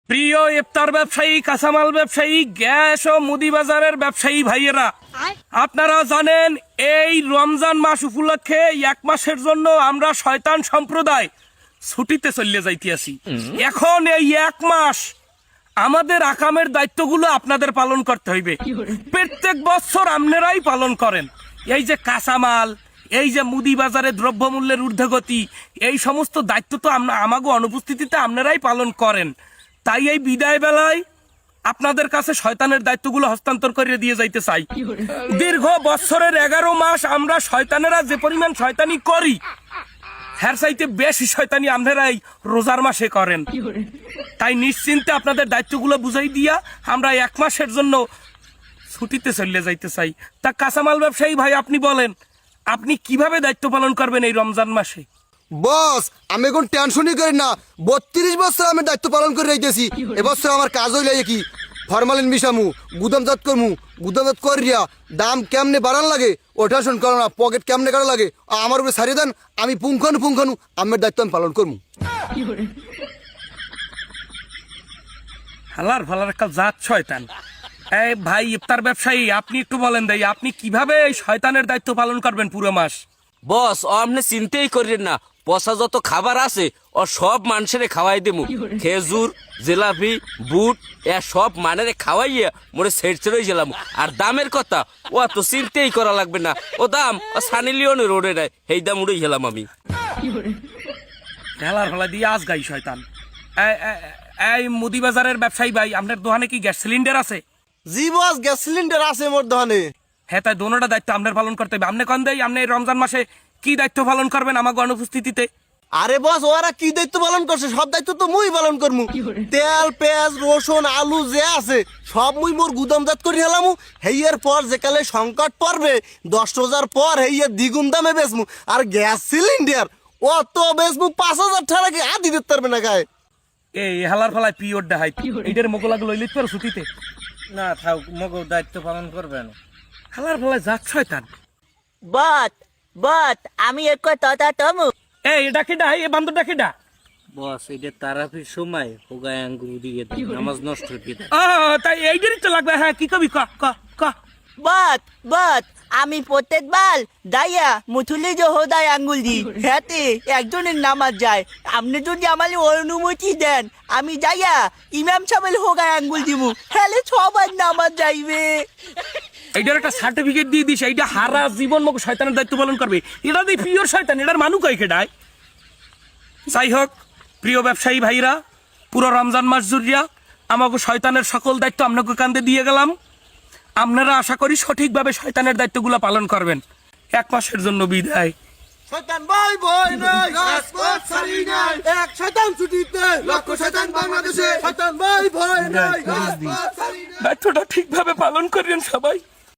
প্রিয় ইফতার ব্যবসায়ী, কাঁচামাল ব্যবসায়ী, গ্যাস ও মুদি বাজারের ব্যবসায়ী ভাইয়েরা, আপনারা জানেন এই রমজান মাস উপলক্ষে এক মাসের জন্য আমরা শয়তান সম্প্রদায় ছুটিতে চলে যাইতেছি। এখন এই এক মাস আমাদের আকামের দায়িত্বগুলো আপনাদের পালন করতে হইবে। প্রত্যেক বছর আপনারাই পালন করেন। এই যে কাঁচামাল, এই যে মুদি বাজারে দ্রব্যমূল্যের ঊর্ধ্বগতি, এই সমস্ত দায়িত্ব তো আমাগো অনুপস্থিতিতে আপনারাই পালন করেন। তাই এই বিদায় বেলায় আপনাদের কাছে শয়তানের দায়িত্বগুলো হস্তান্তর করে দিয়ে যাইতে চাই। দীর্ঘ বছরের 11 মাস আমরা শয়তানেরা যে পরিমাণ শয়তানি করি, হ্যার চাইতে বেশি শয়তানি আপনারাই রোজার মাসে করেন। তাই নিশ্চিন্তে আপনাদের দায়িত্বগুলো বুঝাই দিয়া আমরা এক মাসের জন্য ছুটিতে চলে যাইতে চাই। তা কাঁচামাল ব্যবসায়ী ভাই, আপনি বলেন, আপনি কিভাবে দায়িত্ব পালন করবেন এই রমজান মাসে? বস, আমি এখন টেনশনই করি না। 32 বছর আমি দায়িত্ব পালন করে রেখেছি। এবছর আমার কাজ হইলে কি ফরমালিন মিশামু, গুদামজাত করমু, গুদামজাত করিয়া দাম কেমনে বাড়ান লাগে ও টেনশন করো না। পকেট কেমনে কাটা লাগে আমার উপরে ছাড়িয়ে দেন, আমি পুঙ্খানু আমার দায়িত্ব আমি পালন করমু। হালার ফালার একটা জাত শয়তান। এই ভাই ইফতার ব্যবসায়ী, আপনি একটু বলেন দেই, আপনি কিভাবে এই শয়তানের দায়িত্ব পালন করবেন পুরো মাস? বস, আপনি চিন্তাই করেন না। পচা যত খাবার আছে ও সব মানুষের খাওয়াই দেবো। খেজুর, জিলাপি, বুট সব মানের খাওয়াইয়ে মোরে সেট ছেড়ে গেলাম। আর দামের কথা ও তো চিন্তাই করা লাগবে না। ও দাম ও সানি লিওনের রোডে নেয়, সেই দাম উড়ে গেলাম আমি। হেলার ফলা দিয়ে আজ গাই শয়তান। এই মুদি বাজারের ব্যবসায়ী ভাই, আপনার দোকানে কি গ্যাস সিলিন্ডার আছে? জি বস, গ্যাস সিলিন্ডার আছে মোর দোকানে। হ্যাঁ, তাই দোনোটা দায়িত্ব আপনার পালন করতে হবে। আপনি কন দেই, আপনি এই রমজান মাসে কি দায়িত্ব পালন করবেন আমাকে অনুপস্থিতিতে? আরে বস, ওরা কি দায়িত্ব পালন করছে সব দায়িত্ব তো মুই পালন করমু। তেল, পেঁয়াজ, রসুন, আলু যে আছে সব মুই মোর গুদামজাত করে হেলামু। হেইয়ের পর যেকালে সংকট পড়বে 10 রোজার পর হেইয়ের দ্বিগুণ দামে বেচমু। আর গ্যাস সিলিন্ডার ও তো বেচমু 5000 টাকা কি আদি দিতে পারবে না গায়ে। এই হালার ফালায় পিওর ডাহাই এইটার মোকলাগ লইলিত পারো ছুটিতে? না থাক, মগো দায়িত্ব পালন করবেন। হালার ফালায় জাত শয়তান। বাট আমি এক কথা তমু এই এটা কেডা? এই বান্দরটা কেডা? বস, এটা তারাফির সময় হোগায় আঙ্গুর দিয়ে দেয়, নামাজ নষ্ট করে দেয়। তাই এইটারই তো লাগবে। হ্যাঁ, কি কবি? ক ক ক বাট আমি প্রত্যেকবার দাইয়া মুথুলি যে হোদায় আঙ্গুল দি হাতে একজনের নামাজ যায়। আপনি যদি আমার অনুমতি দেন, আমি যাইয়া ইমাম সাহেবের হোগায় আঙ্গুল দিব, হ্যালে সবার নামাজ যাইবে। এইটার একটা সার্টিফিকেট দিয়ে দিস, এইটা হারা জীবন মগ শয়তানের দায়িত্ব পালন করবে। এটা দিয়ে পিওর শয়তান, এটার মানু কই কেডায়? যাই হোক, প্রিয় ব্যবসায়ী ভাইরা, পুরো রমজান মাস জুড়িয়া আমাকে শয়তানের সকল দায়িত্ব আপনাকে কান্দে দিয়ে গেলাম। আপনারা আশা করি সঠিকভাবে শয়তানের দায়িত্বগুলো পালন করবেন। এক মাসের জন্য বিদায়। শয়তান ভাই ভয় নাই, রাজপথ ছাড়ি নাই, এক শয়তান ছুটিতে লক্ষ শয়তান বাংলাদেশে। শয়তান ভাই ভয় নাই, রাজপথ ছাড়ি নাই। দায়িত্বটা ঠিকভাবে পালন করেন সবাই।